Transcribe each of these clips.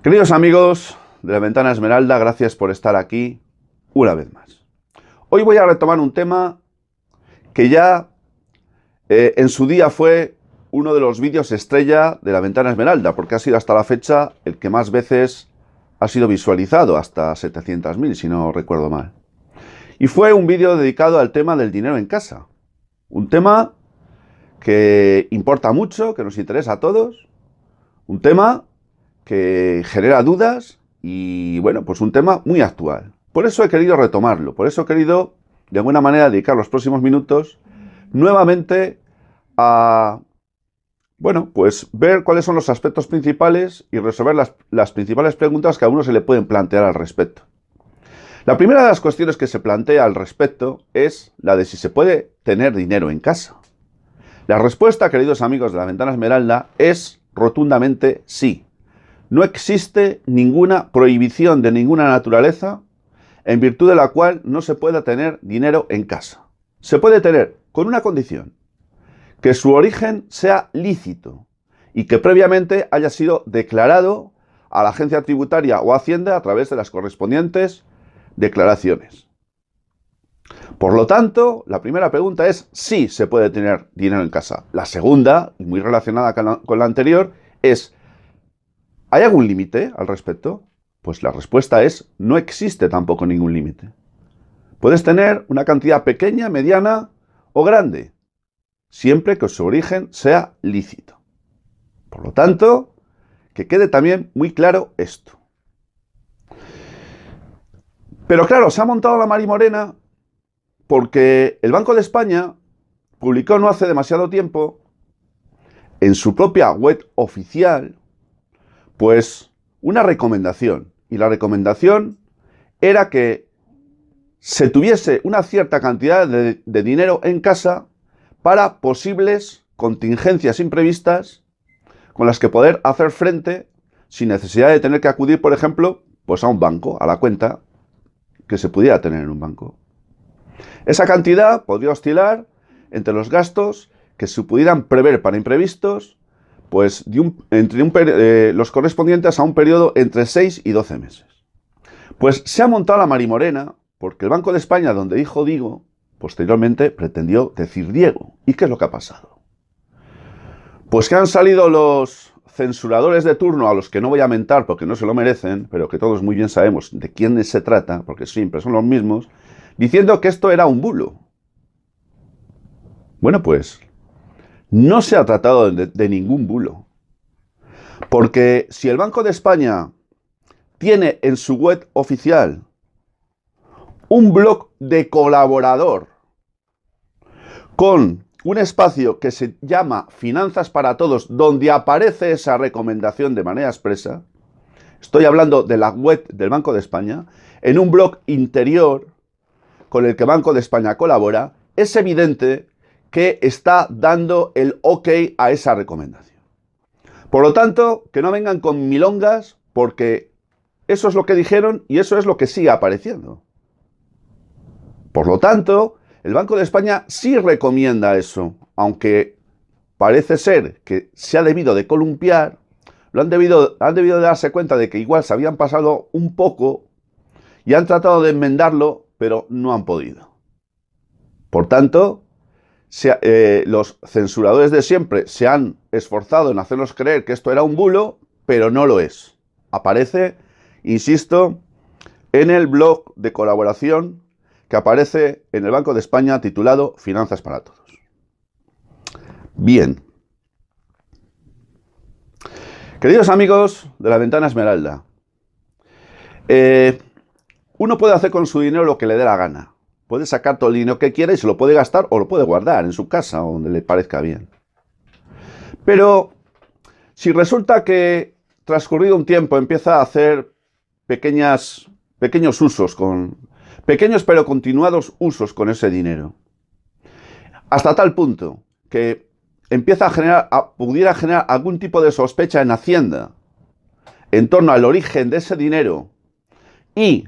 Queridos amigos de la Ventana Esmeralda, gracias por estar aquí una vez más. Hoy voy a retomar un tema que ya en su día fue uno de los vídeos estrella de la Ventana Esmeralda, porque ha sido hasta la fecha el que más veces ha sido visualizado, hasta 700.000, si no recuerdo mal. Y fue un vídeo dedicado al tema del dinero en casa. Un tema que importa mucho, que nos interesa a todos. Un tema que genera dudas y, bueno, pues un tema muy actual. Por eso he querido retomarlo, por eso he querido, de alguna manera, dedicar los próximos minutos nuevamente a, bueno, pues ver cuáles son los aspectos principales y resolver las principales preguntas que a uno se le pueden plantear al respecto. La primera de las cuestiones que se plantea al respecto es la de si se puede tener dinero en casa. La respuesta, queridos amigos de la Ventana Esmeralda, es rotundamente sí. No existe ninguna prohibición de ninguna naturaleza en virtud de la cual no se pueda tener dinero en casa. Se puede tener con una condición: que su origen sea lícito y que previamente haya sido declarado a la agencia tributaria o Hacienda a través de las correspondientes declaraciones. Por lo tanto, la primera pregunta es si se puede tener dinero en casa. La segunda, y muy relacionada con la anterior, es: ¿hay algún límite al respecto? Pues la respuesta es: no existe tampoco ningún límite. Puedes tener una cantidad pequeña, mediana o grande, siempre que su origen sea lícito. Por lo tanto, que quede también muy claro esto. Pero claro, se ha montado la marimorena porque el Banco de España publicó no hace demasiado tiempo en su propia web oficial pues una recomendación, y la recomendación era que se tuviese una cierta cantidad de dinero en casa para posibles contingencias imprevistas con las que poder hacer frente sin necesidad de tener que acudir, por ejemplo, pues a un banco, a la cuenta que se pudiera tener en un banco. Esa cantidad podría oscilar entre los gastos que se pudieran prever para imprevistos, pues los correspondientes a un periodo entre 6 y 12 meses. Pues se ha montado la marimorena porque el Banco de España, donde dijo digo, posteriormente pretendió decir Diego. ¿Y qué es lo que ha pasado? Pues que han salido los censuradores de turno, a los que no voy a mentar porque no se lo merecen, pero que todos muy bien sabemos de quiénes se trata, porque siempre son los mismos, diciendo que esto era un bulo. Bueno, pues no se ha tratado de ningún bulo. Porque si el Banco de España tiene en su web oficial un blog de colaborador con un espacio que se llama Finanzas para Todos, donde aparece esa recomendación de manera expresa, estoy hablando de la web del Banco de España, en un blog interior con el que Banco de España colabora, es evidente que está dando el ok a esa recomendación. Por lo tanto, que no vengan con milongas, porque eso es lo que dijeron y eso es lo que sigue apareciendo. Por lo tanto, el Banco de España sí recomienda eso, aunque parece ser que se ha debido de columpiar, han debido de darse cuenta de que igual se habían pasado un poco y han tratado de enmendarlo, pero no han podido. Por tanto, los censuradores de siempre se han esforzado en hacernos creer que esto era un bulo, pero no lo es. Aparece, insisto, en el blog de colaboración que aparece en el Banco de España titulado Finanzas para Todos. Bien. Queridos amigos de la Ventana Esmeralda, uno puede hacer con su dinero lo que le dé la gana. Puede sacar todo el dinero que quiera y se lo puede gastar o lo puede guardar en su casa o donde le parezca bien. Pero si resulta que transcurrido un tiempo empieza a hacer pequeños usos pequeños pero continuados usos con ese dinero, hasta tal punto que empieza pudiera generar algún tipo de sospecha en Hacienda en torno al origen de ese dinero y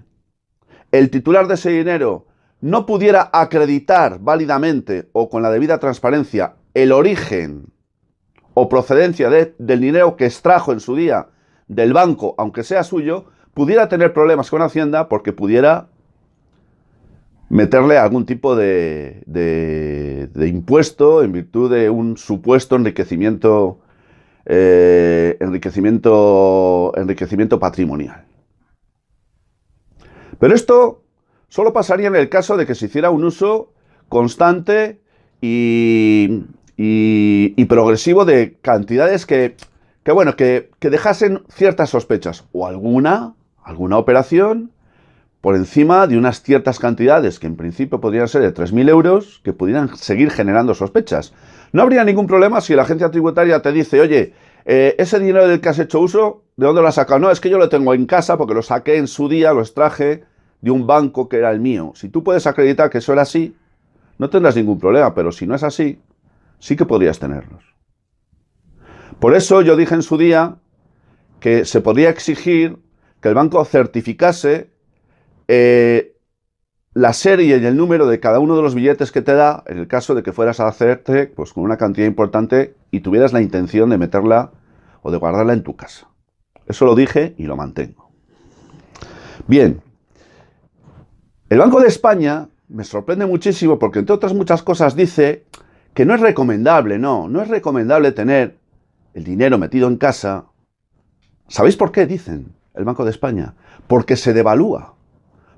el titular de ese dinero no pudiera acreditar válidamente o con la debida transparencia el origen o procedencia del dinero que extrajo en su día del banco, aunque sea suyo, pudiera tener problemas con Hacienda porque pudiera meterle algún tipo de impuesto en virtud de un supuesto enriquecimiento patrimonial. Pero esto solo pasaría en el caso de que se hiciera un uso constante y progresivo de cantidades que dejasen ciertas sospechas o alguna operación por encima de unas ciertas cantidades que en principio podrían ser de 3.000 euros que pudieran seguir generando sospechas. No habría ningún problema si la agencia tributaria te dice, oye, ese dinero del que has hecho uso, ¿de dónde lo has sacado? No, es que yo lo tengo en casa porque lo saqué en su día, lo extraje de un banco que era el mío. Si tú puedes acreditar que eso era así, no tendrás ningún problema, pero si no es así, sí que podrías tenerlos. Por eso yo dije en su día que se podría exigir que el banco certificase la serie y el número de cada uno de los billetes que te da, en el caso de que fueras a hacerte pues, con una cantidad importante y tuvieras la intención de meterla o de guardarla en tu casa. Eso lo dije y lo mantengo. Bien, el Banco de España me sorprende muchísimo porque, entre otras muchas cosas, dice que no es recomendable, no es recomendable tener el dinero metido en casa. ¿Sabéis por qué? Dicen el Banco de España. Porque se devalúa,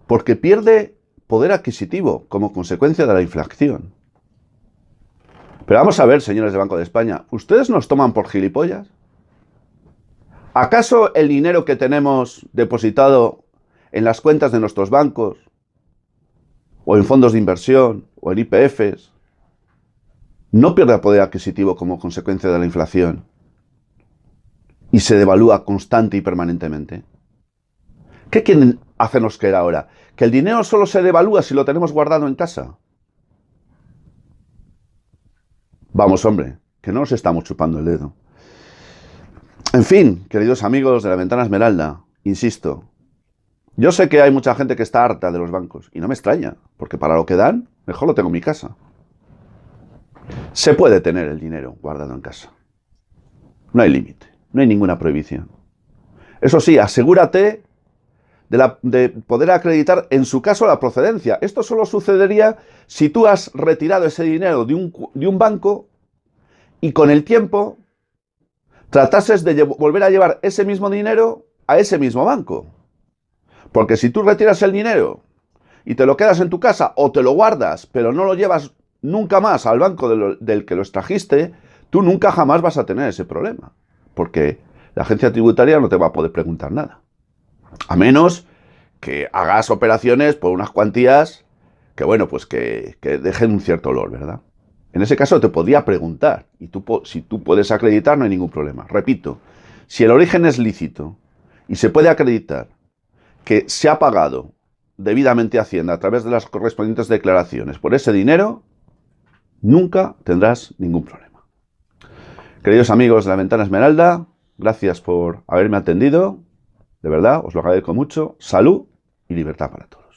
porque pierde poder adquisitivo como consecuencia de la inflación. Pero vamos a ver, señores del Banco de España, ¿ustedes nos toman por gilipollas? ¿Acaso el dinero que tenemos depositado en las cuentas de nuestros bancos, o en fondos de inversión, o en IPFs, no pierde poder adquisitivo como consecuencia de la inflación y se devalúa constante y permanentemente? ¿Qué quieren hacernos creer ahora? ¿Que el dinero solo se devalúa si lo tenemos guardado en casa? Vamos, hombre, que no nos estamos chupando el dedo. En fin, queridos amigos de la Ventana Esmeralda, insisto, yo sé que hay mucha gente que está harta de los bancos, y no me extraña, porque para lo que dan, mejor lo tengo en mi casa. Se puede tener el dinero guardado en casa. No hay límite, no hay ninguna prohibición. Eso sí, asegúrate de poder acreditar, en su caso, la procedencia. Esto solo sucedería si tú has retirado ese dinero de un banco y con el tiempo tratases de volver a llevar ese mismo dinero a ese mismo banco. Porque si tú retiras el dinero y te lo quedas en tu casa o te lo guardas, pero no lo llevas nunca más al banco del que lo extrajiste, tú nunca jamás vas a tener ese problema. Porque la agencia tributaria no te va a poder preguntar nada. A menos que hagas operaciones por unas cuantías que, bueno, pues que dejen un cierto olor, ¿verdad? En ese caso te podría preguntar, y si tú puedes acreditar, no hay ningún problema. Repito, si el origen es lícito y se puede acreditar que se ha pagado debidamente a Hacienda a través de las correspondientes declaraciones por ese dinero, nunca tendrás ningún problema. Queridos amigos de la Ventana Esmeralda, gracias por haberme atendido. De verdad, os lo agradezco mucho. Salud y libertad para todos.